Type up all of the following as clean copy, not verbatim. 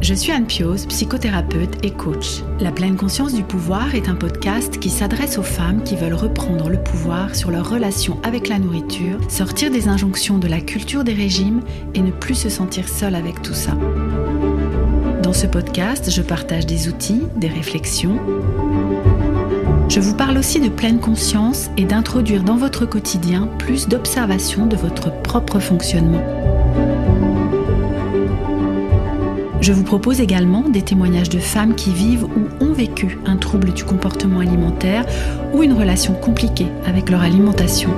Je suis Anne Pioz, psychothérapeute et coach. La pleine conscience du pouvoir est un podcast qui s'adresse aux femmes qui veulent reprendre le pouvoir sur leur relation avec la nourriture, sortir des injonctions de la culture des régimes et ne plus se sentir seule avec tout ça. Dans ce podcast, je partage des outils, des réflexions. Je vous parle aussi de pleine conscience et d'introduire dans votre quotidien plus d'observation de votre propre fonctionnement. Je vous propose également des témoignages de femmes qui vivent ou ont vécu un trouble du comportement alimentaire ou une relation compliquée avec leur alimentation.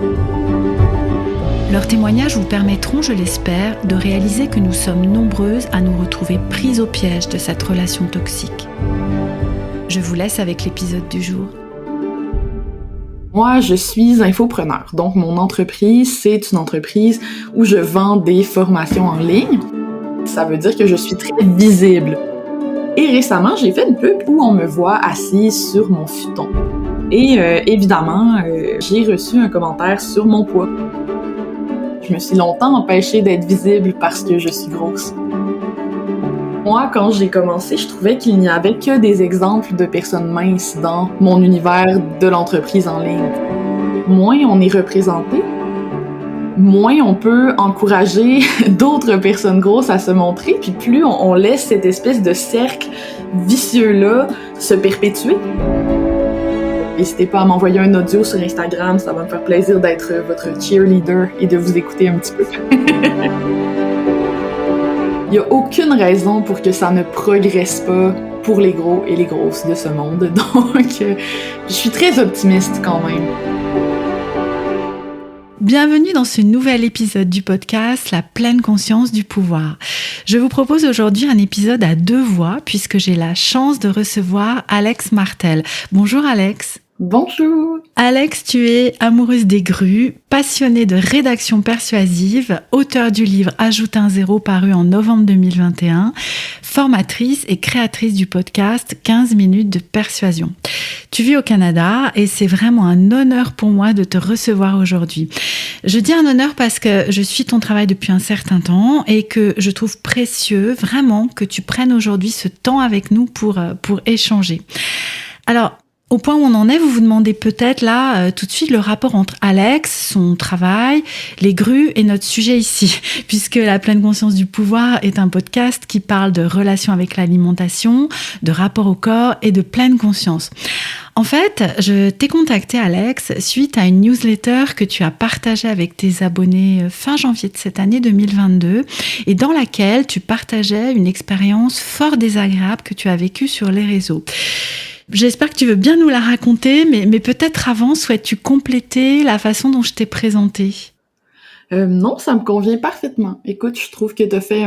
Leurs témoignages vous permettront, je l'espère, de réaliser que nous sommes nombreuses à nous retrouver prises au piège de cette relation toxique. Je vous laisse avec l'épisode du jour. Moi, je suis infopreneur. Donc, mon entreprise, c'est une entreprise où je vends des formations en ligne. Ça veut dire que je suis très visible. Et récemment, j'ai fait une pub où on me voit assise sur mon futon. Et évidemment, j'ai reçu un commentaire sur mon poids. Je me suis longtemps empêchée d'être visible parce que je suis grosse. Moi, quand j'ai commencé, je trouvais qu'il n'y avait que des exemples de personnes minces dans mon univers de l'entreprise en ligne. Moins on est représenté, moins on peut encourager d'autres personnes grosses à se montrer, puis plus on laisse cette espèce de cercle vicieux-là se perpétuer. N'hésitez pas à m'envoyer un audio sur Instagram, ça va me faire plaisir d'être votre cheerleader et de vous écouter un petit peu. Il n'y a aucune raison pour que ça ne progresse pas pour les gros et les grosses de ce monde, donc je suis très optimiste quand même. Bienvenue dans ce nouvel épisode du podcast La pleine conscience du pouvoir. Je vous propose aujourd'hui un épisode à deux voix puisque j'ai la chance de recevoir Alex Martel. Bonjour Alex. Bonjour. Alex, tu es amoureuse des grues, passionnée de rédaction persuasive, auteure du livre Ajoute un zéro paru en novembre 2021, formatrice et créatrice du podcast 15 minutes de persuasion. Tu vis au Canada et c'est vraiment un honneur pour moi de te recevoir aujourd'hui. Je dis un honneur parce que je suis ton travail depuis un certain temps et que je trouve précieux vraiment que tu prennes aujourd'hui ce temps avec nous pour échanger. Alors, au point où on en est, vous vous demandez peut-être là tout de suite le rapport entre Alex, son travail, les grues et notre sujet ici, puisque La pleine conscience du pouvoir est un podcast qui parle de relations avec l'alimentation, de rapport au corps et de pleine conscience. En fait, je t'ai contacté Alex suite à une newsletter que tu as partagée avec tes abonnés fin janvier de cette année 2022 et dans laquelle tu partageais une expérience fort désagréable que tu as vécue sur les réseaux. J'espère que tu veux bien nous la raconter, mais peut-être avant, souhaites-tu compléter la façon dont je t'ai présentée? Non, ça me convient parfaitement. Écoute, je trouve que tu as fait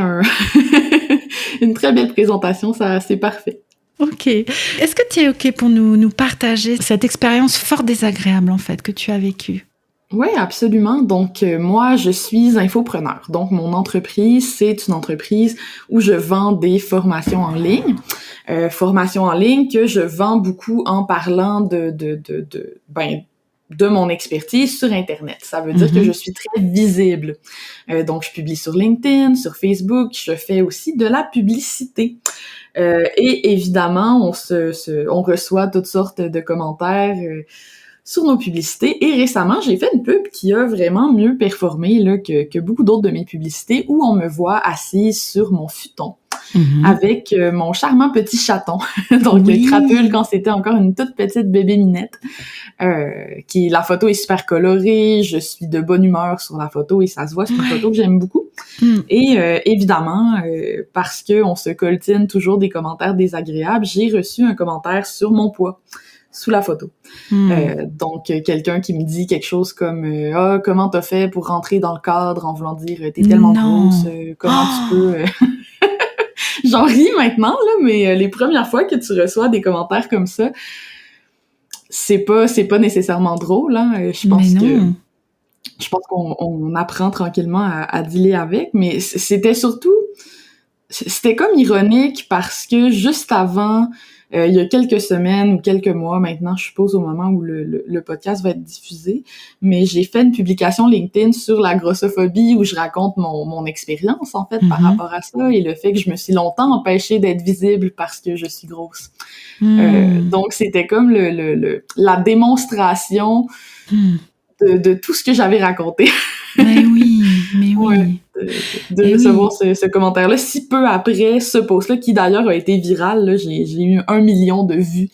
une très belle présentation, ça, c'est parfait. Ok. Est-ce que tu es ok pour nous partager cette expérience fort désagréable, en fait, que tu as vécue? Oui, absolument. Donc, moi, je suis infopreneur. Donc, mon entreprise, c'est une entreprise où je vends des formations en ligne. Formations en ligne que je vends beaucoup en parlant de mon expertise sur Internet. Ça veut dire que je suis très visible. Donc, je publie sur LinkedIn, sur Facebook. Je fais aussi de la publicité. Et évidemment, on reçoit toutes sortes de commentaires sur nos publicités. Et récemment, j'ai fait une pub qui a vraiment mieux performé là, que beaucoup d'autres de mes publicités où on me voit assise sur mon futon avec mon charmant petit chaton. Donc, oui. Crapule quand c'était encore une toute petite bébé minette. La photo est super colorée, je suis de bonne humeur sur la photo et ça se voit, c'est une photo que j'aime beaucoup. Et évidemment, parce qu'on se coltine toujours des commentaires désagréables, j'ai reçu un commentaire sur mon poids sous la photo. Donc, quelqu'un qui me dit quelque chose comme « Ah, comment t'as fait pour rentrer dans le cadre en voulant dire « T'es tellement grosse, comment tu peux... » J'en ris maintenant, là, mais les premières fois que tu reçois des commentaires comme ça, c'est pas nécessairement drôle, hein. Je pense qu'on apprend tranquillement à dealer avec, mais c'était comme ironique parce que juste avant il y a quelques semaines ou quelques mois maintenant, je suppose au moment où le podcast va être diffusé, mais j'ai fait une publication LinkedIn sur la grossophobie où je raconte mon expérience en fait par rapport à ça et le fait que je me suis longtemps empêchée d'être visible parce que je suis grosse. Donc c'était comme la démonstration de tout ce que j'avais raconté. Mais oui. Ouais, de recevoir ce commentaire-là si peu après ce post-là, qui d'ailleurs a été viral. Là, j'ai eu 1 million de vues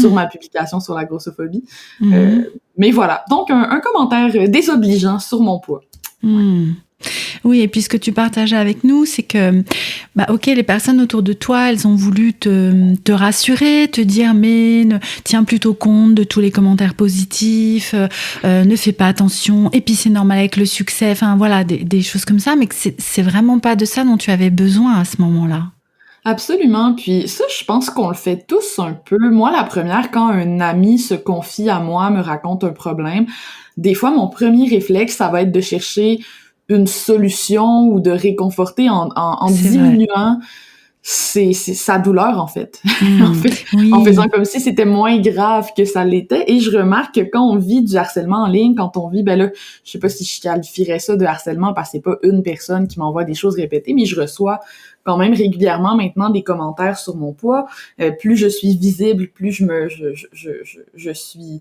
sur ma publication sur la grossophobie. Mais voilà, donc un commentaire désobligeant sur mon poids. Oui, et puis ce que tu partageais avec nous, c'est que, ok, les personnes autour de toi, elles ont voulu te rassurer, te dire, mais tiens plutôt compte de tous les commentaires positifs, ne fais pas attention, et puis c'est normal avec le succès, enfin voilà, des choses comme ça, mais que c'est vraiment pas de ça dont tu avais besoin à ce moment-là. Absolument, puis ça, je pense qu'on le fait tous un peu. Moi, la première, quand un ami se confie à moi, me raconte un problème, des fois, mon premier réflexe, ça va être de chercher une solution ou de réconforter en diminuant sa douleur, en fait. En faisant comme si c'était moins grave que ça l'était. Et je remarque que quand on vit du harcèlement en ligne, quand on vit, là, je sais pas si je qualifierais ça de harcèlement parce que c'est pas une personne qui m'envoie des choses répétées, mais je reçois quand même régulièrement maintenant des commentaires sur mon poids. Plus je suis visible, plus je suis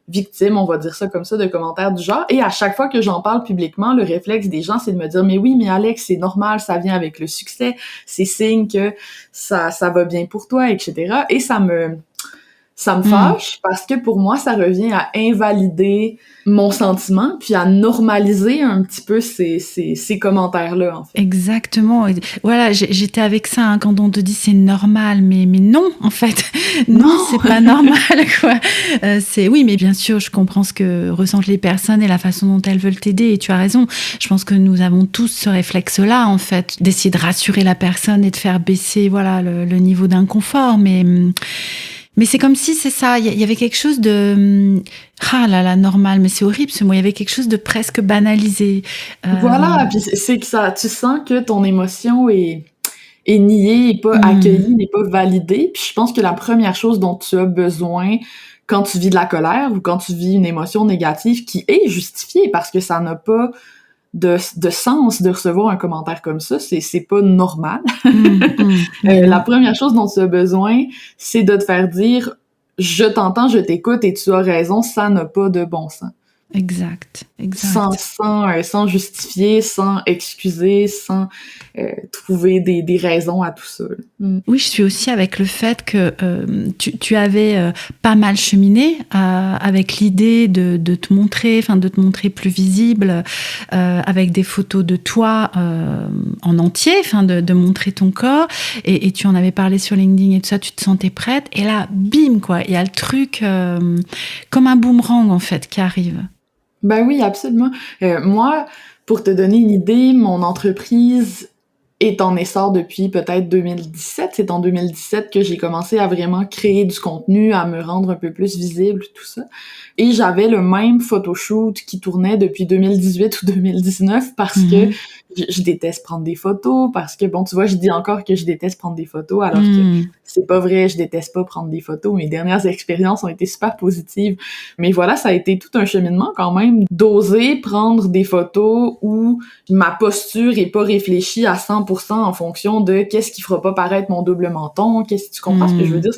victime, on va dire ça comme ça, de commentaires du genre. Et à chaque fois que j'en parle publiquement, le réflexe des gens, c'est de me dire « Mais oui, mais Alex, c'est normal, ça vient avec le succès, c'est signe que ça va bien pour toi, etc. » Et ça me fâche parce que pour moi, ça revient à invalider mon sentiment puis à normaliser un petit peu ces commentaires-là, en fait. Exactement. Voilà, j'étais avec ça quand on te dit c'est normal, mais non, en fait. Non, c'est pas normal, quoi. Oui, mais bien sûr, je comprends ce que ressentent les personnes et la façon dont elles veulent t'aider. Et tu as raison. Je pense que nous avons tous ce réflexe-là, en fait, d'essayer de rassurer la personne et de faire baisser, voilà, le niveau d'inconfort. Mais c'est comme si, c'est ça, il y avait quelque chose de... normal, mais c'est horrible ce mot. Il y avait quelque chose de presque banalisé. Voilà, puis c'est que ça, tu sens que ton émotion est niée, est pas accueillie, n'est pas validée. Puis je pense que la première chose dont tu as besoin quand tu vis de la colère ou quand tu vis une émotion négative qui est justifiée parce que ça n'a pas de sens de recevoir un commentaire comme ça, c'est pas normal. La première chose dont tu as besoin, c'est de te faire dire « Je t'entends, je t'écoute et tu as raison, ça n'a pas de bon sens. » Exact. Sans justifier, sans excuser, sans trouver des raisons à tout ça. Oui, je suis aussi avec le fait que tu avais pas mal cheminé avec l'idée de te montrer plus visible avec des photos de toi en entier, de montrer ton corps. Et tu en avais parlé sur LinkedIn et tout ça, tu te sentais prête. Et là, bim, quoi, il y a le truc comme un boomerang, en fait, qui arrive. Ben oui, absolument. Moi, pour te donner une idée, mon entreprise est en essor depuis peut-être 2017. C'est en 2017 que j'ai commencé à vraiment créer du contenu, à me rendre un peu plus visible, tout ça. Et j'avais le même photoshoot qui tournait depuis 2018 ou 2019 parce que je déteste prendre des photos, parce que, bon, tu vois, je dis encore que je déteste prendre des photos, alors que c'est pas vrai, je déteste pas prendre des photos. Mes dernières expériences ont été super positives. Mais voilà, ça a été tout un cheminement quand même d'oser prendre des photos où ma posture est pas réfléchie à 100% en fonction de qu'est-ce qui fera pas paraître mon double menton, qu'est-ce que tu comprends ce que je veux dire?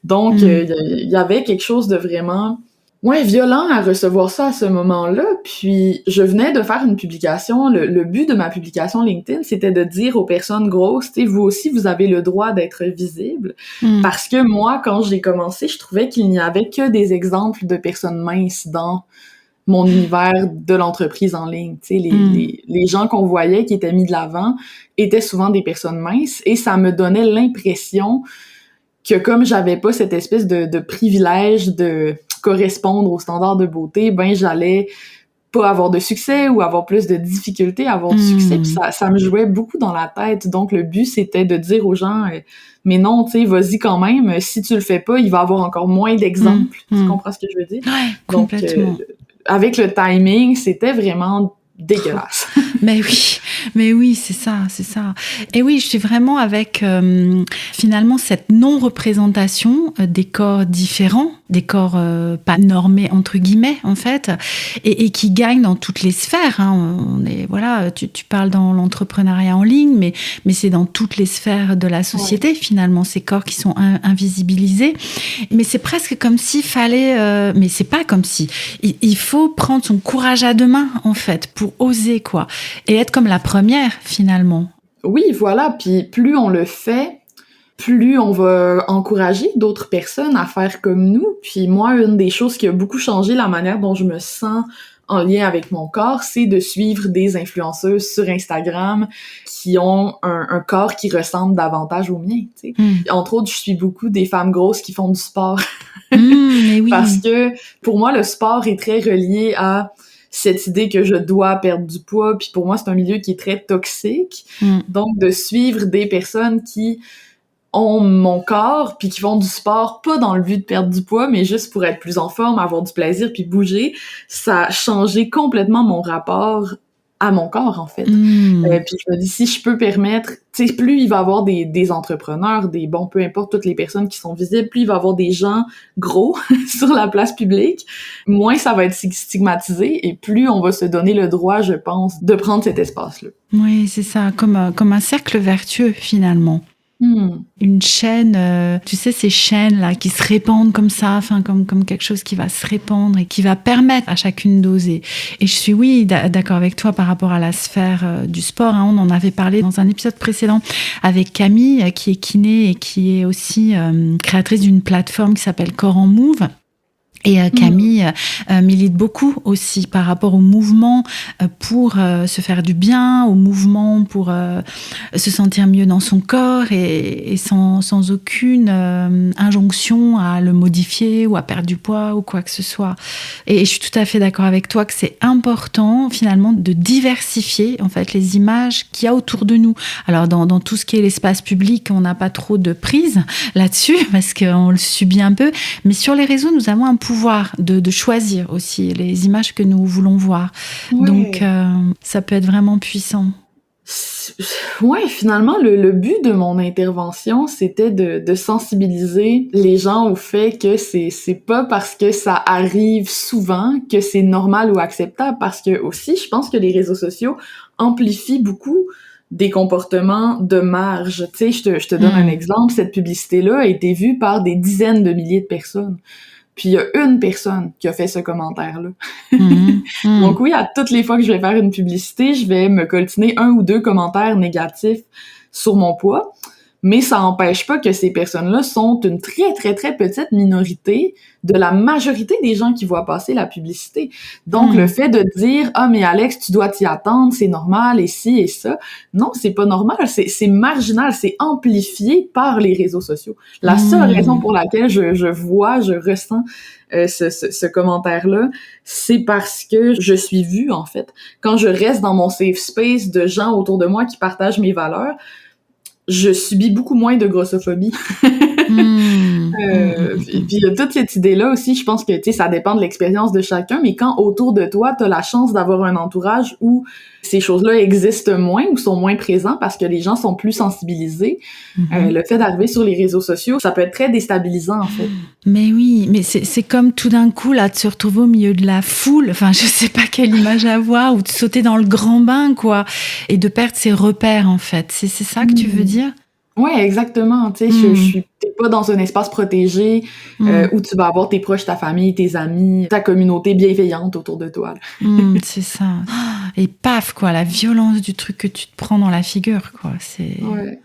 Donc, il y avait quelque chose de vraiment violent à recevoir ça à ce moment-là. Puis, je venais de faire une publication. Le but de ma publication LinkedIn, c'était de dire aux personnes grosses, tu sais, vous aussi, vous avez le droit d'être visible. Parce que moi, quand j'ai commencé, je trouvais qu'il n'y avait que des exemples de personnes minces dans mon univers de l'entreprise en ligne. Tu sais, les gens qu'on voyait qui étaient mis de l'avant étaient souvent des personnes minces et ça me donnait l'impression que comme j'avais pas cette espèce de privilège de correspondre aux standards de beauté, ben j'allais pas avoir de succès ou avoir plus de difficultés à avoir du succès. Puis ça me jouait beaucoup dans la tête. Donc le but, c'était de dire aux gens mais non, tu sais, vas-y quand même. Si tu le fais pas, il va y avoir encore moins d'exemples. Tu comprends ce que je veux dire? Ouais, complètement. Donc, avec le timing, c'était vraiment dégueulasse. Mais oui, c'est ça. Et oui, je suis vraiment avec finalement cette non-représentation des corps différents, des corps pas normés entre guillemets en fait, et qui gagnent dans toutes les sphères. Hein. On est voilà, tu parles dans l'entrepreneuriat en ligne, mais c'est dans toutes les sphères de la société finalement ces corps qui sont invisibilisés. Mais c'est presque comme s'il fallait, mais c'est pas comme si. Il faut prendre son courage à deux mains en fait pour oser quoi. Et être comme la première, finalement. Oui, voilà. Puis plus on le fait, plus on va encourager d'autres personnes à faire comme nous. Puis moi, une des choses qui a beaucoup changé la manière dont je me sens en lien avec mon corps, c'est de suivre des influenceuses sur Instagram qui ont un corps qui ressemble davantage au mien, tu sais. Entre autres, je suis beaucoup des femmes grosses qui font du sport. Mais oui. Parce que pour moi, le sport est très relié à cette idée que je dois perdre du poids, puis pour moi, c'est un milieu qui est très toxique. Donc, de suivre des personnes qui ont mon corps, puis qui font du sport, pas dans le but de perdre du poids, mais juste pour être plus en forme, avoir du plaisir, puis bouger, ça a changé complètement mon rapport à mon corps, en fait. Puis je me dis, si je peux permettre, tu sais, plus il va y avoir des entrepreneurs, peu importe toutes les personnes qui sont visibles, plus il va y avoir des gens gros sur la place publique, moins ça va être stigmatisé et plus on va se donner le droit, je pense, de prendre cet espace-là. Oui, c'est ça, comme un cercle vertueux, finalement. Une chaîne, tu sais, ces chaînes-là qui se répandent comme ça, enfin comme quelque chose qui va se répandre et qui va permettre à chacune d'oser. Et je suis, oui, d'accord avec toi par rapport à la sphère du sport. Hein. On en avait parlé dans un épisode précédent avec Camille, qui est kiné et qui est aussi créatrice d'une plateforme qui s'appelle Corps en Move. Et Camille milite beaucoup aussi par rapport au mouvement pour se faire du bien, au mouvement pour se sentir mieux dans son corps et sans aucune injonction à le modifier ou à perdre du poids ou quoi que ce soit. Et je suis tout à fait d'accord avec toi que c'est important finalement de diversifier en fait les images qu'il y a autour de nous. Alors dans tout ce qui est l'espace public, on n'a pas trop de prise là-dessus parce qu'on le subit un peu, mais sur les réseaux, nous avons un pouvoir de choisir aussi les images que nous voulons voir. Ouais. Donc, ça peut être vraiment puissant. Ouais, finalement, le but de mon intervention, c'était de sensibiliser les gens au fait que c'est pas parce que ça arrive souvent que c'est normal ou acceptable, parce que aussi, je pense que les réseaux sociaux amplifient beaucoup des comportements de marge. Tu sais, je te donne un exemple. Cette publicité-là a été vue par des dizaines de milliers de personnes. Puis il y a une personne qui a fait ce commentaire-là. Donc oui, à toutes les fois que je vais faire une publicité, je vais me coltiner 1 ou 2 commentaires négatifs sur mon poids. Mais ça n'empêche pas que ces personnes-là sont une très, très, très petite minorité de la majorité des gens qui voient passer la publicité. Donc, le fait de dire « Ah, mais Alex, tu dois t'y attendre, c'est normal, et ci et ça », non, c'est pas normal, c'est marginal, c'est amplifié par les réseaux sociaux. La seule raison pour laquelle je ressens ce commentaire-là, c'est parce que je suis vue, en fait. Quand je reste dans mon safe space de gens autour de moi qui partagent mes valeurs, je subis beaucoup moins de grossophobie. Puis il y a toute cette idée-là aussi, je pense que, tu sais, ça dépend de l'expérience de chacun, mais quand autour de toi, t'as la chance d'avoir un entourage où ces choses-là existent moins ou sont moins présents parce que les gens sont plus sensibilisés, le fait d'arriver sur les réseaux sociaux, ça peut être très déstabilisant, en fait. Mais oui, mais c'est comme tout d'un coup, là, de se retrouver au milieu de la foule, enfin, je sais pas quelle image avoir, ou de sauter dans le grand bain, quoi, et de perdre ses repères, en fait. C'est ça que tu veux dire? Ouais, exactement. Tu sais, t'es pas dans un espace protégé où tu vas avoir tes proches, ta famille, tes amis, ta communauté bienveillante autour de toi. C'est ça. Et paf, quoi, la violence du truc que tu te prends dans la figure, quoi. C'est. Ouais.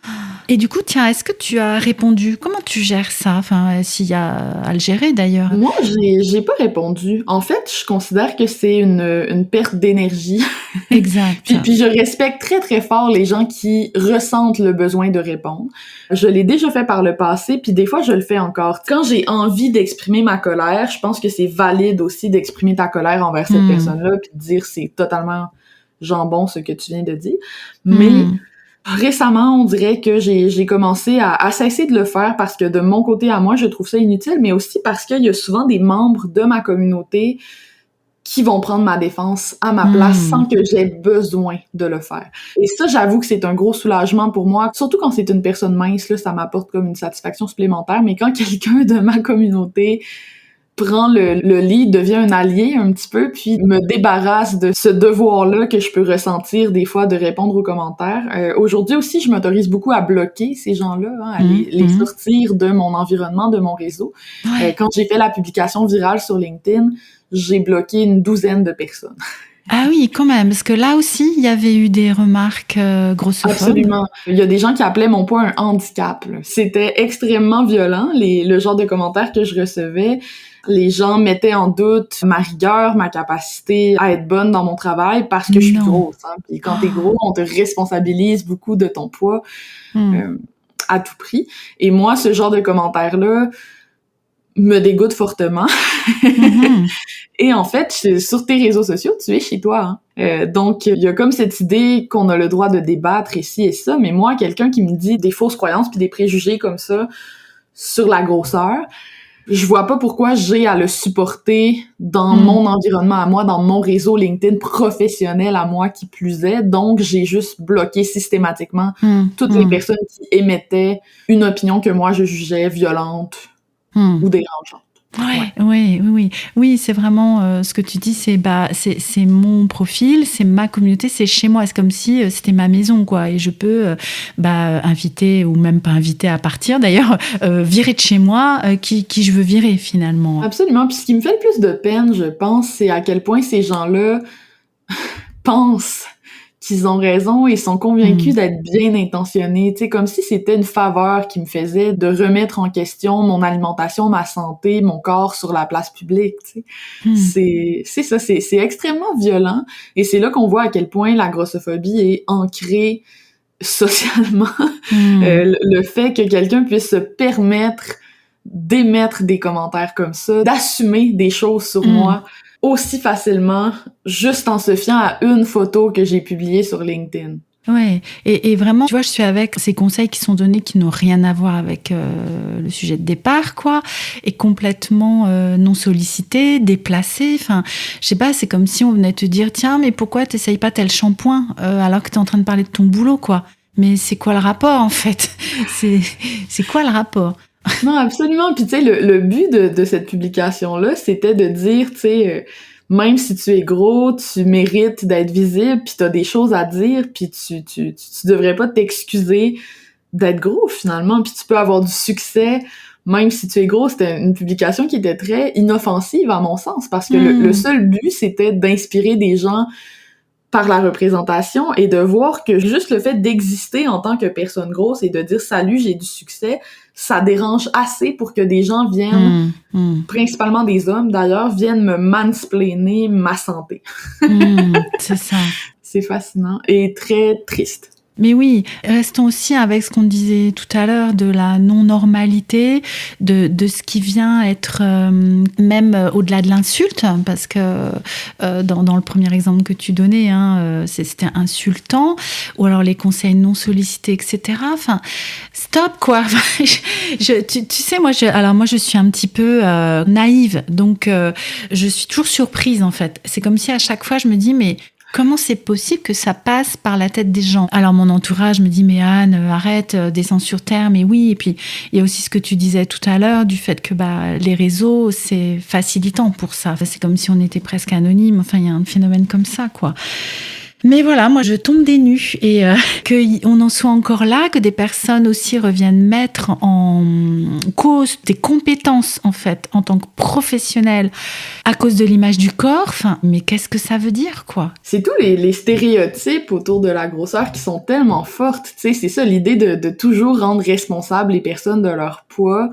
Et du coup, tiens, est-ce que tu as répondu? Comment tu gères ça? Enfin, s'il y a à le gérer d'ailleurs. Moi, j'ai pas répondu. En fait, je considère que c'est une perte d'énergie. Exact. puis je respecte très très fort les gens qui ressentent le besoin de répondre. Je l'ai déjà fait par le passé, puis des fois je le fais encore. Quand j'ai envie d'exprimer ma colère, je pense que c'est valide aussi d'exprimer ta colère envers cette personne-là, puis de dire c'est totalement jambon ce que tu viens de dire. Mais récemment, on dirait que j'ai commencé à cesser de le faire parce que de mon côté à moi, je trouve ça inutile, mais aussi parce qu'il y a souvent des membres de ma communauté qui vont prendre ma défense à ma place sans que j'aie besoin de le faire. Et ça, j'avoue que c'est un gros soulagement pour moi, surtout quand c'est une personne mince, là, ça m'apporte comme une satisfaction supplémentaire, mais quand quelqu'un de ma communauté prend le lead, devient un allié un petit peu, puis me débarrasse de ce devoir-là que je peux ressentir des fois de répondre aux commentaires. Aujourd'hui aussi, je m'autorise beaucoup à bloquer ces gens-là, hein, à les sortir de mon environnement, de mon réseau. Ouais. Quand j'ai fait la publication virale sur LinkedIn, j'ai bloqué une 12aine de personnes. Ah oui, quand même, parce que là aussi, il y avait eu des remarques grossophobes. Absolument. Il y a des gens qui appelaient mon poids un handicap, là. C'était extrêmement violent, le genre de commentaires que je recevais. Les gens mettaient en doute ma rigueur, ma capacité à être bonne dans mon travail parce que je suis grosse. Hein. Puis quand t'es gros, on te responsabilise beaucoup de ton poids à tout prix. Et moi, ce genre de commentaires-là me dégoûte fortement. Et en fait, sur tes réseaux sociaux, tu es chez toi. Hein. Donc, il y a comme cette idée qu'on a le droit de débattre ici et ça. Mais moi, quelqu'un qui me dit des fausses croyances puis des préjugés comme ça sur la grosseur, je vois pas pourquoi j'ai à le supporter dans mon environnement à moi, dans mon réseau LinkedIn professionnel à moi qui plus est. Donc, j'ai juste bloqué systématiquement toutes les personnes qui émettaient une opinion que moi je jugeais violente ou dérangeante. Oui, c'est vraiment ce que tu dis, c'est mon profil, c'est ma communauté, c'est chez moi, c'est comme si c'était ma maison, quoi, et je peux inviter ou même pas inviter à partir, d'ailleurs, virer de chez moi qui je veux virer finalement. Absolument. Puis ce qui me fait le plus de peine, je pense, c'est à quel point ces gens-là pensent qu'ils ont raison et sont convaincus d'être bien intentionnés, tu sais, comme si c'était une faveur qui me faisait de remettre en question mon alimentation, ma santé, mon corps sur la place publique, tu sais. C'est ça, c'est extrêmement violent et c'est là qu'on voit à quel point la grossophobie est ancrée socialement. Le fait que quelqu'un puisse se permettre d'émettre des commentaires comme ça, d'assumer des choses sur moi aussi facilement, juste en se fiant à une photo que j'ai publiée sur LinkedIn. Ouais, et vraiment, tu vois, je suis avec ces conseils qui sont donnés qui n'ont rien à voir avec le sujet de départ, quoi, et complètement non sollicités, déplacés. Enfin, je sais pas, c'est comme si on venait te dire, tiens, mais pourquoi t'essayes pas tel shampoing alors que t'es en train de parler de ton boulot, quoi. Mais c'est quoi le rapport, en fait? C'est quoi le rapport? Non, absolument. Puis tu sais, le but de cette publication-là, c'était de dire, tu sais, même si tu es gros, tu mérites d'être visible, puis t'as des choses à dire, puis tu devrais pas t'excuser d'être gros, finalement, puis tu peux avoir du succès, même si tu es gros. C'était une publication qui était très inoffensive, à mon sens, parce que le seul but, c'était d'inspirer des gens par la représentation et de voir que juste le fait d'exister en tant que personne grosse et de dire « Salut, j'ai du succès », ça dérange assez pour que des gens viennent, principalement des hommes d'ailleurs, viennent me mansplainer ma santé. C'est ça. C'est fascinant et très triste. Mais oui, restons aussi avec ce qu'on disait tout à l'heure de la non-normalité, de ce qui vient être même au-delà de l'insulte, parce que dans le premier exemple que tu donnais, c'était insultant, ou alors les conseils non sollicités, etc. Enfin, stop quoi. Tu sais, moi je suis un petit peu naïve, donc je suis toujours surprise en fait. C'est comme si à chaque fois je me dis mais comment c'est possible que ça passe par la tête des gens? Alors mon entourage me dit mais Anne, arrête, descends sur terre. Mais oui, et puis il y a aussi ce que tu disais tout à l'heure du fait que les réseaux c'est facilitant pour ça. C'est comme si on était presque anonyme. Enfin il y a un phénomène comme ça quoi. Mais voilà, moi je tombe des nues et qu'on en soit encore là, que des personnes aussi reviennent mettre en cause des compétences en fait en tant que professionnel à cause de l'image du corps. Enfin, mais qu'est-ce que ça veut dire quoi? C'est tous les stéréotypes autour de la grosseur qui sont tellement fortes. Tu sais, c'est ça l'idée de toujours rendre responsables les personnes de leur poids,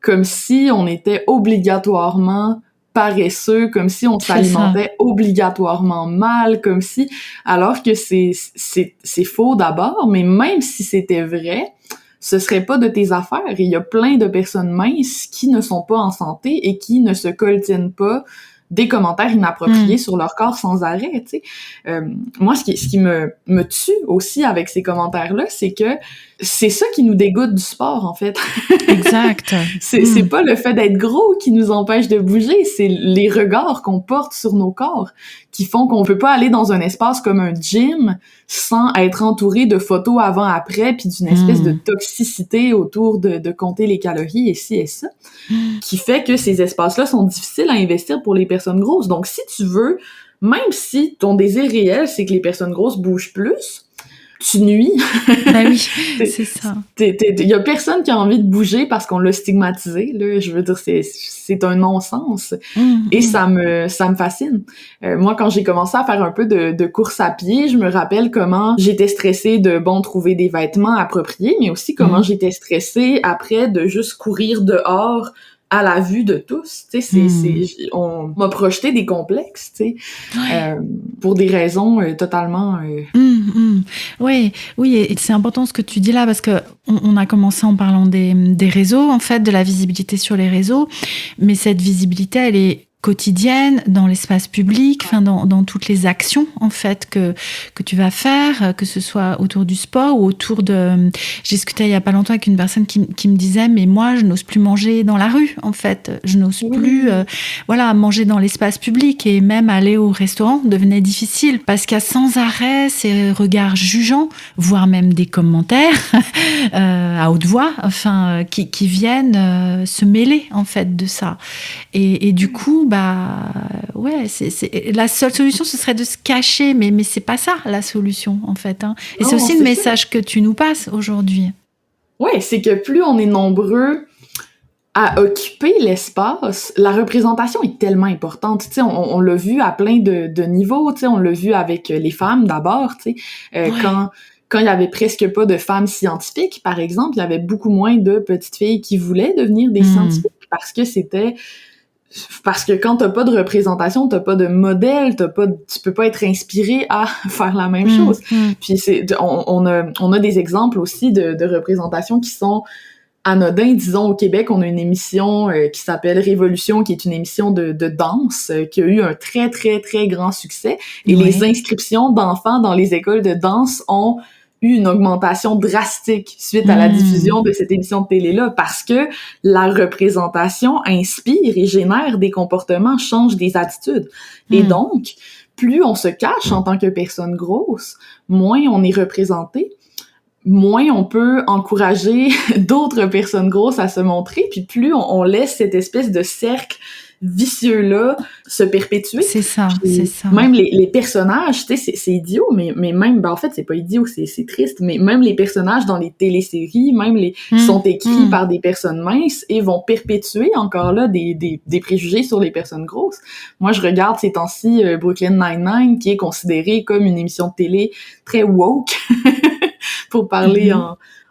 comme si on était obligatoirement paresseux, comme si on s'alimentait obligatoirement mal, comme si, alors que c'est faux d'abord, mais même si c'était vrai, ce serait pas de tes affaires. Il y a plein de personnes minces qui ne sont pas en santé et qui ne se coltinent pas des commentaires inappropriés sur leur corps sans arrêt, tu sais. Moi, ce qui me tue aussi avec ces commentaires-là, c'est que c'est ça qui nous dégoûte du sport, en fait. Exact. C'est pas le fait d'être gros qui nous empêche de bouger, c'est les regards qu'on porte sur nos corps qui font qu'on peut pas aller dans un espace comme un gym sans être entouré de photos avant-après puis d'une espèce de toxicité autour de compter les calories et ci et ça, qui fait que ces espaces-là sont difficiles à investir pour les personnes grosses. Donc, si tu veux, même si ton désir réel, c'est que les personnes grosses bougent plus, tu nuis. Ben oui, c'est ça. Il y a personne qui a envie de bouger parce qu'on l'a stigmatisé, là. Je veux dire, c'est un non-sens. Et ça me fascine. Moi, quand j'ai commencé à faire un peu de course à pied, je me rappelle comment j'étais stressée de, trouver des vêtements appropriés, mais aussi comment j'étais stressée après de juste courir dehors à la vue de tous, tu sais, on m'a projeté des complexes, tu sais, pour des raisons totalement... Oui, et c'est important ce que tu dis là, parce que on a commencé en parlant des réseaux, en fait, de la visibilité sur les réseaux, mais cette visibilité, elle est quotidienne dans l'espace public, enfin dans toutes les actions en fait que tu vas faire, que ce soit autour du sport ou autour de... J'ai discuté il y a pas longtemps avec une personne qui me disait mais moi je n'ose plus manger dans la rue en fait, je n'ose plus manger dans l'espace public, et même aller au restaurant devenait difficile parce qu'il y a sans arrêt ces regards jugeants, voire même des commentaires à haute voix, enfin qui viennent se mêler en fait de ça, et du coup c'est la seule solution, ce serait de se cacher, mais c'est pas ça la solution en fait, hein. Et c'est aussi le message que tu nous passes aujourd'hui. Ouais, c'est que plus on est nombreux à occuper l'espace, la représentation est tellement importante. Tu sais, on l'a vu à plein de niveaux. Tu sais, on l'a vu avec les femmes d'abord. Tu sais, quand il y avait presque pas de femmes scientifiques, par exemple, il y avait beaucoup moins de petites filles qui voulaient devenir des scientifiques parce que quand t'as pas de représentation, t'as pas de modèle, tu peux pas être inspiré à faire la même chose. Puis on a des exemples aussi de représentations qui sont anodins. Disons, au Québec, on a une émission qui s'appelle Révolution, qui est une émission de danse qui a eu un très, très, très grand succès. Et les inscriptions d'enfants dans les écoles de danse ont eu une augmentation drastique suite à la diffusion de cette émission de télé-là, parce que la représentation inspire et génère des comportements, change des attitudes. Et donc, plus on se cache en tant que personne grosse, moins on est représenté, moins on peut encourager d'autres personnes grosses à se montrer, puis plus on laisse cette espèce de cercle vicieux-là se perpétuer. C'est ça, puis c'est ça. Même les personnages, tu sais, c'est idiot, mais même, en fait, c'est pas idiot, c'est triste, mais même les personnages dans les téléséries, même sont écrits par des personnes minces et vont perpétuer encore là des préjugés sur les personnes grosses. Moi, je regarde ces temps-ci Brooklyn Nine-Nine, qui est considéré comme une émission de télé très woke, pour parler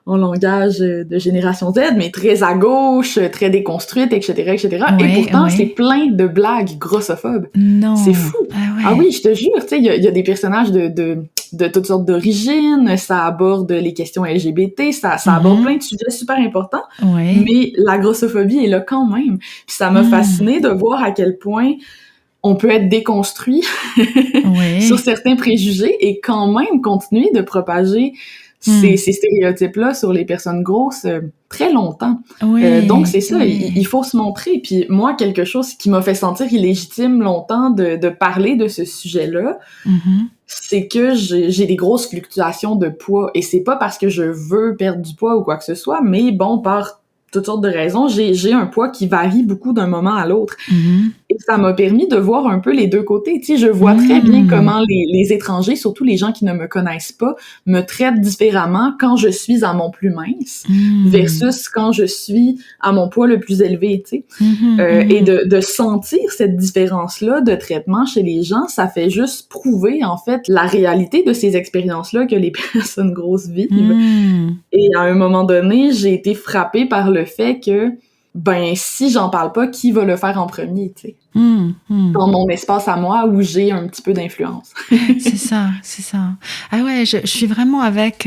en langage de génération Z, mais très à gauche, très déconstruite, etc., etc. Et pourtant, c'est plein de blagues grossophobes. Non. C'est fou. Ah oui, je te jure, tu sais, il y a des personnages de toutes sortes d'origines, ça aborde les questions LGBT, ça aborde plein de sujets super importants, mais la grossophobie est là quand même. Puis ça m'a fasciné de voir à quel point on peut être déconstruit sur certains préjugés et quand même continuer de propager ces stéréotypes-là sur les personnes grosses très longtemps. Donc, c'est ça, il faut se montrer. Puis moi, quelque chose qui m'a fait sentir illégitime longtemps de parler de ce sujet-là, c'est que j'ai des grosses fluctuations de poids. Et c'est pas parce que je veux perdre du poids ou quoi que ce soit, mais par toutes sortes de raisons, j'ai un poids qui varie beaucoup d'un moment à l'autre. Et ça m'a permis de voir un peu les deux côtés. Tu sais, je vois très bien comment les étrangers, surtout les gens qui ne me connaissent pas, me traitent différemment quand je suis à mon plus mince versus quand je suis à mon poids le plus élevé, tu sais. Et de sentir cette différence-là de traitement chez les gens, ça fait juste prouver, en fait, la réalité de ces expériences-là que les personnes grosses vivent. Et à un moment donné, j'ai été frappée par le fait que si j'en parle pas, qui va le faire en premier, tu sais? Dans mon espace à moi où j'ai un petit peu d'influence. C'est ça. Ah ouais, je suis vraiment avec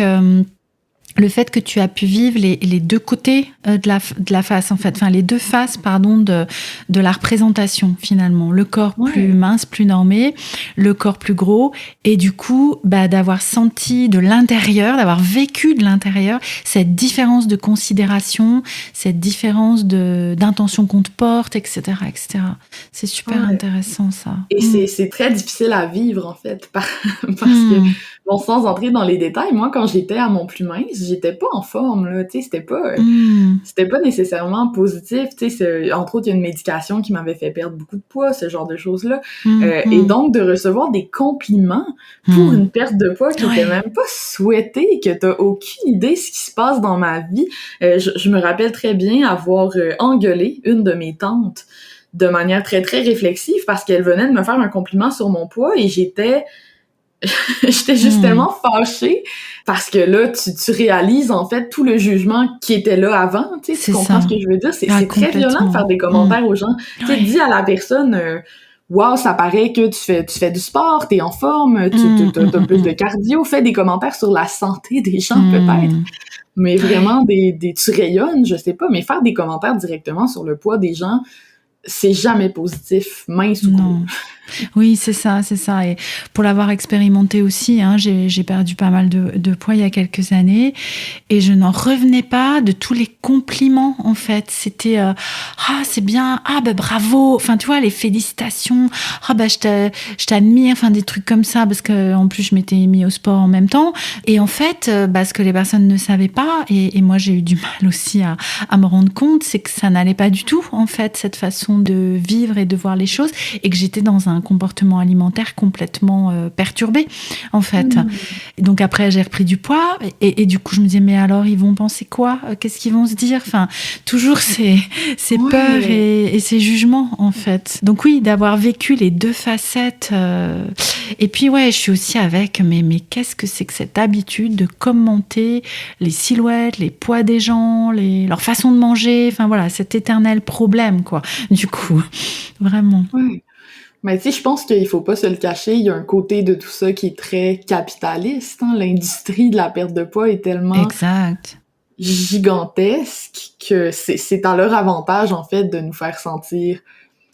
le fait que tu as pu vivre les deux côtés de la face, en fait, enfin les deux faces, pardon, de la représentation finalement, le corps plus mince, plus normé, le corps plus gros, et du coup, d'avoir senti de l'intérieur, d'avoir vécu de l'intérieur cette différence de considération, cette différence d'intention qu'on te porte, etc., etc. C'est super intéressant ça. Et c'est très difficile à vivre en fait, parce que bon, sans entrer dans les détails, moi quand j'étais à mon plus mince, j'étais pas en forme là, tu sais, c'était pas nécessairement positif, tu sais, entre autres il y a une médication qui m'avait fait perdre beaucoup de poids, ce genre de choses là, et donc de recevoir des compliments pour une perte de poids qui était même pas souhaitée, que t'as aucune idée ce qui se passe dans ma vie. Je me rappelle très bien avoir engueulé une de mes tantes de manière très très réflexive parce qu'elle venait de me faire un compliment sur mon poids et j'étais juste tellement fâchée parce que là tu réalises en fait tout le jugement qui était là avant, tu sais, tu comprends ce que je veux dire, c'est très violent de faire des commentaires aux gens, tu sais, dis à la personne wow, ça paraît que tu fais du sport, t'es en forme, t'as plus de cardio, fais des commentaires sur la santé des gens peut-être, mais vraiment tu rayonnes, je sais pas, mais faire des commentaires directement sur le poids des gens, c'est jamais positif, mince ou gros. Oui, c'est ça. Et pour l'avoir expérimenté aussi, j'ai perdu pas mal de poids il y a quelques années et je n'en revenais pas de tous les compliments, en fait. C'était c'est bien, bravo, enfin tu vois, les félicitations, je t'admire, enfin des trucs comme ça, parce que en plus je m'étais mis au sport en même temps. Et en fait, ce que les personnes ne savaient pas, et moi j'ai eu du mal aussi à me rendre compte, c'est que ça n'allait pas du tout, en fait, cette façon de vivre et de voir les choses, et que j'étais dans un comportement alimentaire complètement perturbé, en fait. Et donc après, j'ai repris du poids et du coup, je me disais, mais alors, ils vont penser quoi ? Qu'est-ce qu'ils vont se dire ? Enfin, toujours ces peurs et ces jugements, en fait. Donc oui, d'avoir vécu les deux facettes. Et puis, je suis aussi avec, mais qu'est-ce que c'est que cette habitude de commenter les silhouettes, les poids des gens, leur façon de manger, enfin voilà, cet éternel problème, quoi, du coup, vraiment. Ouais. Mais tu sais, je pense qu'il faut pas se le cacher, il y a un côté de tout ça qui est très capitaliste, hein? L'industrie de la perte de poids est tellement gigantesque que c'est à leur avantage, en fait, de nous faire sentir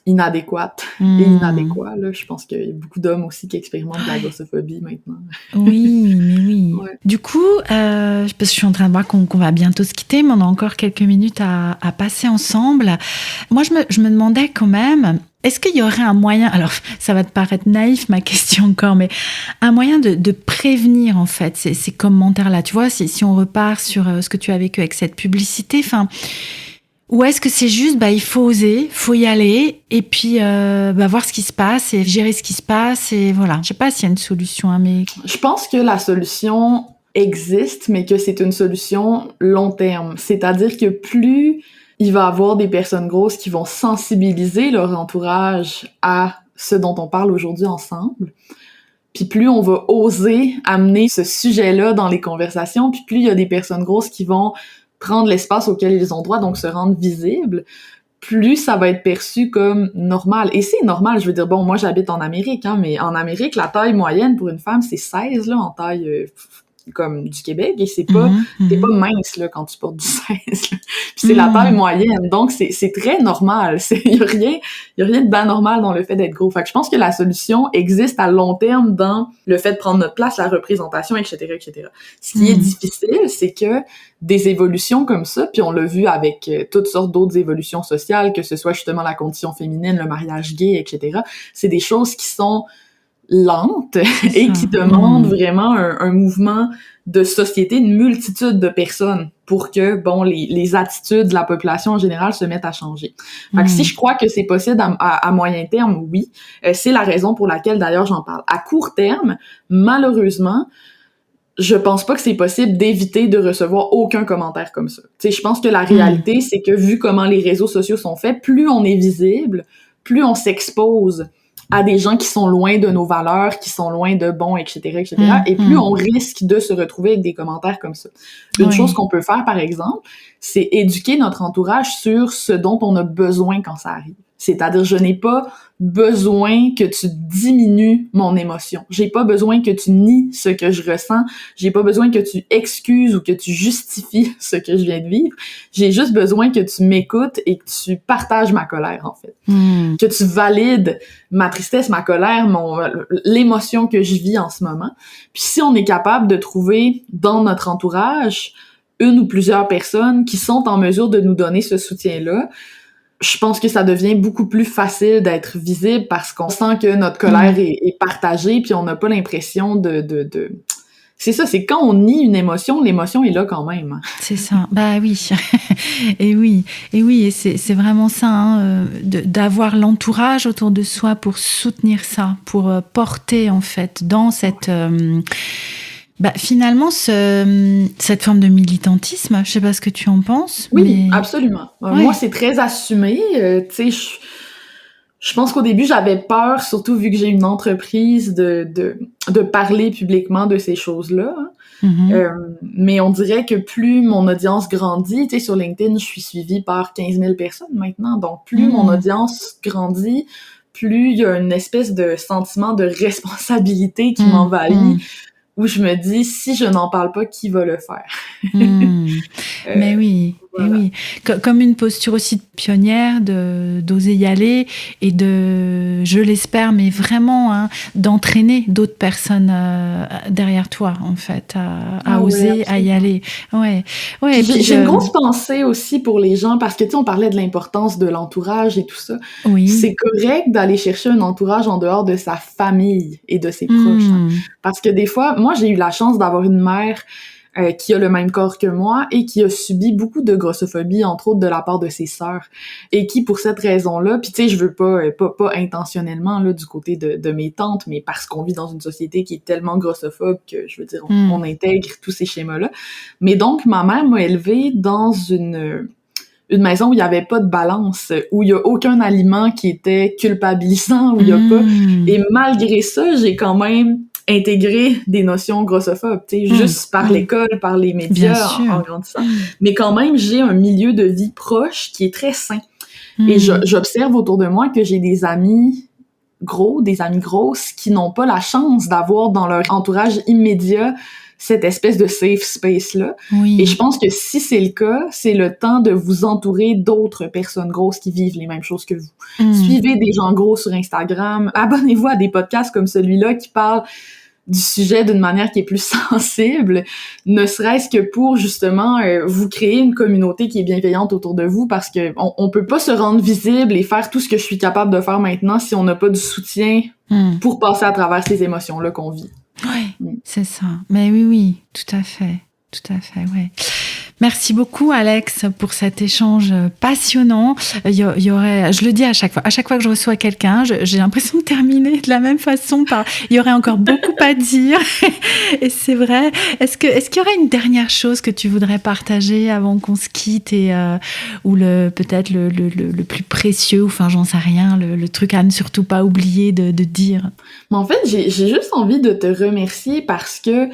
inadéquates et inadéquats, là. Je pense qu'il y a beaucoup d'hommes aussi qui expérimentent de la grossophobie maintenant. Oui, mais oui. Ouais. Du coup, parce que je suis en train de voir qu'on va bientôt se quitter, mais on a encore quelques minutes à passer ensemble. Moi, je me demandais quand même, est-ce qu'il y aurait un moyen, alors ça va te paraître naïf ma question encore, mais un moyen de prévenir en fait ces commentaires-là, tu vois, si on repart sur ce que tu as vécu avec cette publicité, enfin, ou est-ce que c'est juste, il faut oser, faut y aller, et puis voir ce qui se passe, et gérer ce qui se passe, et voilà. Je sais pas s'il y a une solution, mais... Je pense que la solution existe, mais que c'est une solution long terme. C'est-à-dire que plus il va y avoir des personnes grosses qui vont sensibiliser leur entourage à ce dont on parle aujourd'hui ensemble, puis plus on va oser amener ce sujet-là dans les conversations, puis plus il y a des personnes grosses qui vont prendre l'espace auquel ils ont droit, donc se rendre visibles, plus ça va être perçu comme normal. Et c'est normal, je veux dire, bon, moi j'habite en Amérique, mais en Amérique, la taille moyenne pour une femme, c'est 16, là, en taille... comme du Québec, et c'est pas mince là quand tu portes du 16 là. Puis c'est la taille moyenne, donc c'est très normal, il y a rien de bas normal dans le fait d'être gros. Fait que je pense que la solution existe à long terme dans le fait de prendre notre place, la représentation, etc. Ce qui est difficile, c'est que des évolutions comme ça, puis on l'a vu avec toutes sortes d'autres évolutions sociales, que ce soit justement la condition féminine, le mariage gay, etc. C'est des choses qui sont lente et qui demande vraiment un mouvement de société, une multitude de personnes pour que, bon, les attitudes de la population en général se mettent à changer. Fait que si je crois que c'est possible à moyen terme, oui. C'est la raison pour laquelle, d'ailleurs, j'en parle. À court terme, malheureusement, je pense pas que c'est possible d'éviter de recevoir aucun commentaire comme ça. Tu sais, je pense que la réalité, c'est que vu comment les réseaux sociaux sont faits, plus on est visible, plus on s'expose à des gens qui sont loin de nos valeurs, qui sont loin de bons, etc., et plus on risque de se retrouver avec des commentaires comme ça. Une chose qu'on peut faire, par exemple, c'est éduquer notre entourage sur ce dont on a besoin quand ça arrive. C'est-à-dire, je n'ai pas besoin que tu diminues mon émotion. J'ai pas besoin que tu nies ce que je ressens. J'ai pas besoin que tu excuses ou que tu justifies ce que je viens de vivre. J'ai juste besoin que tu m'écoutes et que tu partages ma colère, en fait. Que tu valides ma tristesse, ma colère, l'émotion que je vis en ce moment. Puis si on est capable de trouver dans notre entourage une ou plusieurs personnes qui sont en mesure de nous donner ce soutien-là, je pense que ça devient beaucoup plus facile d'être visible parce qu'on sent que notre colère est partagée, puis on n'a pas l'impression de... C'est ça, c'est quand on nie une émotion, l'émotion est là quand même. C'est ça, bah oui. Et c'est vraiment ça, hein, d'avoir l'entourage autour de soi pour soutenir ça, pour porter en fait dans cette... finalement, cette forme de militantisme, je sais pas ce que tu en penses. Oui, absolument. Ouais. Moi, c'est très assumé. Tu sais, je pense qu'au début, j'avais peur, surtout vu que j'ai une entreprise, de parler publiquement de ces choses-là. Mais on dirait que plus mon audience grandit, tu sais, sur LinkedIn, je suis suivie par 15 000 personnes maintenant. Donc, plus mon audience grandit, plus il y a une espèce de sentiment de responsabilité qui m'envahit. Où je me dis, si je n'en parle pas, qui va le faire? Mais oui, voilà. Oui. Comme une posture aussi de pionnière, d'oser y aller et je l'espère, mais vraiment, d'entraîner d'autres personnes derrière toi, en fait, à oser, à y aller. Ouais. J'ai une grosse pensée aussi pour les gens, parce que, tu sais, on parlait de l'importance de l'entourage et tout ça. Oui. C'est correct d'aller chercher un entourage en dehors de sa famille et de ses proches. Hein. Parce que des fois, moi, j'ai eu la chance d'avoir une mère qui a le même corps que moi et qui a subi beaucoup de grossophobie, entre autres de la part de ses sœurs, et qui, pour cette raison-là, puis tu sais, je veux pas intentionnellement là du côté de mes tantes, mais parce qu'on vit dans une société qui est tellement grossophobe que, je veux dire, on intègre tous ces schémas-là. Mais donc, ma mère m'a élevée dans une maison où il y avait pas de balance, où il y a aucun aliment qui était culpabilisant, où il y a pas... Et malgré ça, j'ai quand même intégré des notions grossophobes, tu sais, juste par l'école, par les médias en grandissant. Mais quand même, j'ai un milieu de vie proche qui est très sain. Et j'observe autour de moi que j'ai des amis grosses qui n'ont pas la chance d'avoir dans leur entourage immédiat cette espèce de safe space-là. Oui. Et je pense que si c'est le cas, c'est le temps de vous entourer d'autres personnes grosses qui vivent les mêmes choses que vous. Suivez des gens gros sur Instagram. Abonnez-vous à des podcasts comme celui-là qui parlent du sujet d'une manière qui est plus sensible, ne serait-ce que pour, justement, vous créer une communauté qui est bienveillante autour de vous, parce que on peut pas se rendre visible et faire tout ce que je suis capable de faire maintenant si on n'a pas du soutien pour passer à travers ces émotions-là qu'on vit. Oui, c'est ça. Mais oui, tout à fait, ouais. Merci beaucoup, Alex, pour cet échange passionnant. Il y aurait, je le dis à chaque fois que je reçois quelqu'un, j'ai l'impression de terminer de la même façon. Il y aurait encore beaucoup à dire. Et c'est vrai. Est-ce qu'il y aurait une dernière chose que tu voudrais partager avant qu'on se quitte ou peut-être le plus précieux, enfin, j'en sais rien, le truc à ne surtout pas oublier de dire? Mais en fait, j'ai juste envie de te remercier parce que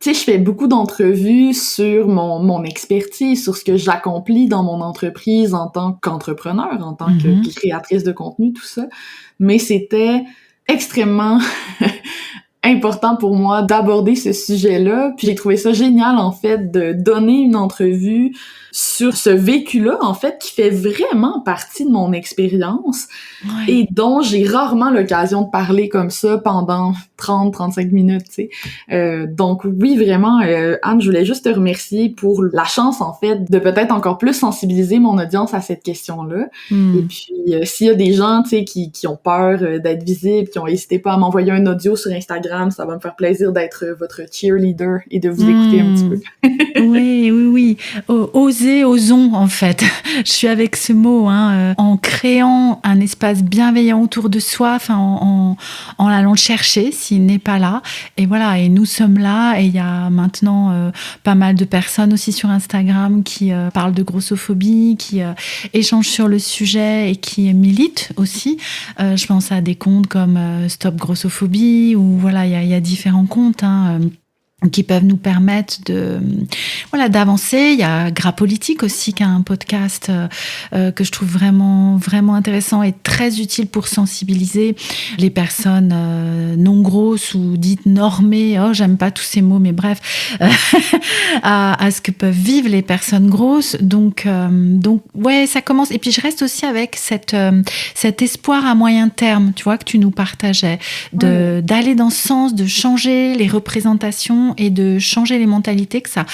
tu sais, je fais beaucoup d'entrevues sur mon expertise, sur ce que j'accomplis dans mon entreprise en tant qu'entrepreneur, en tant que créatrice de contenu, tout ça. Mais c'était extrêmement important pour moi d'aborder ce sujet-là. Puis j'ai trouvé ça génial, en fait, de donner une entrevue sur ce vécu-là, en fait, qui fait vraiment partie de mon expérience et dont j'ai rarement l'occasion de parler comme ça pendant 30-35 minutes, tu sais. Donc oui, vraiment, Anne, je voulais juste te remercier pour la chance, en fait, de peut-être encore plus sensibiliser mon audience à cette question-là. Et puis, s'il y a des gens, tu sais, qui ont peur d'être visibles, qui ont hésité pas à m'envoyer un audio sur Instagram, ça va me faire plaisir d'être votre cheerleader et de vous écouter un petit peu. Oui. Osons, en fait. Je suis avec ce mot, en créant un espace bienveillant autour de soi, enfin, en allant le chercher s'il n'est pas là. Et voilà, et nous sommes là. Et il y a maintenant pas mal de personnes aussi sur Instagram qui parlent de grossophobie, qui échangent sur le sujet et qui militent aussi. Je pense à des comptes comme Stop Grossophobie, ou voilà, il y a différents comptes, qui peuvent nous permettre d'avancer. Il y a Gras Politique aussi, qui a un podcast que je trouve vraiment, vraiment intéressant et très utile pour sensibiliser les personnes non grosses ou dites normées. Oh, j'aime pas tous ces mots, mais bref, à ce que peuvent vivre les personnes grosses. Donc, ouais, ça commence. Et puis, je reste aussi avec cet espoir à moyen terme, tu vois, que tu nous partageais, d'aller dans ce sens, de changer les représentations et de changer les mentalités, que ça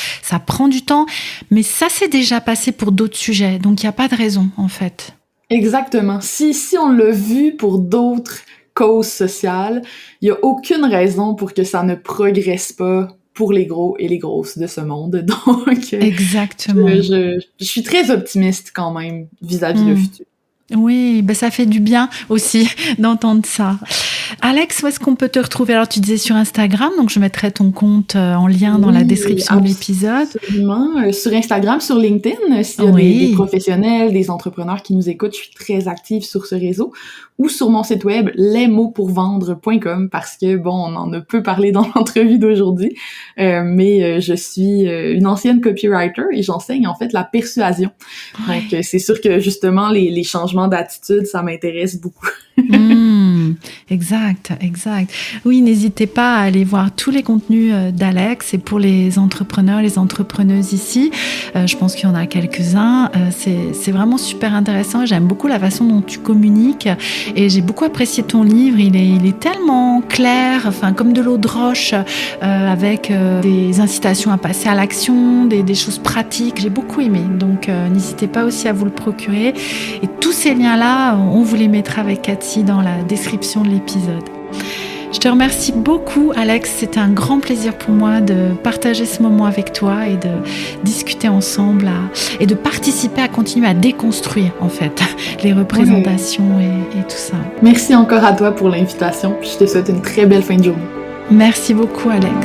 prend du temps, mais ça s'est déjà passé pour d'autres sujets, donc il n'y a pas de raison, en fait. Exactement. Si on l'a vu pour d'autres causes sociales, il n'y a aucune raison pour que ça ne progresse pas pour les gros et les grosses de ce monde. Donc, exactement. Je suis très optimiste quand même vis-à-vis le futur. Oui, ben ça fait du bien aussi d'entendre ça. Alex, où est-ce qu'on peut te retrouver? Alors, tu disais sur Instagram, donc je mettrai ton compte en lien dans la description de l'épisode. Absolument. Sur Instagram, sur LinkedIn, s'il y a des professionnels, des entrepreneurs qui nous écoutent, je suis très active sur ce réseau. Ou sur mon site web, lesmotspourvendre.com, parce que, bon, on en a peu parlé dans l'entrevue d'aujourd'hui, mais je suis une ancienne copywriter et j'enseigne en fait la persuasion. Ouais. Donc, c'est sûr que justement, les changements d'attitude, ça m'intéresse beaucoup. Exact. Oui, n'hésitez pas à aller voir tous les contenus d'Alex. Et pour les entrepreneurs, les entrepreneuses ici, je pense qu'il y en a quelques-uns. C'est vraiment super intéressant. J'aime beaucoup la façon dont tu communiques et j'ai beaucoup apprécié ton livre. Il est tellement clair, enfin comme de l'eau de roche, avec des incitations à passer à l'action, des choses pratiques. J'ai beaucoup aimé. Donc, n'hésitez pas aussi à vous le procurer. Et tous ces liens-là, on vous les mettra avec Cathy dans la description de l'épisode. Je te remercie beaucoup, Alex. C'était un grand plaisir pour moi de partager ce moment avec toi et de discuter ensemble et de participer à continuer à déconstruire, en fait, les représentations et tout ça. Merci encore à toi pour l'invitation. Je te souhaite une très belle fin de journée. Merci beaucoup, Alex.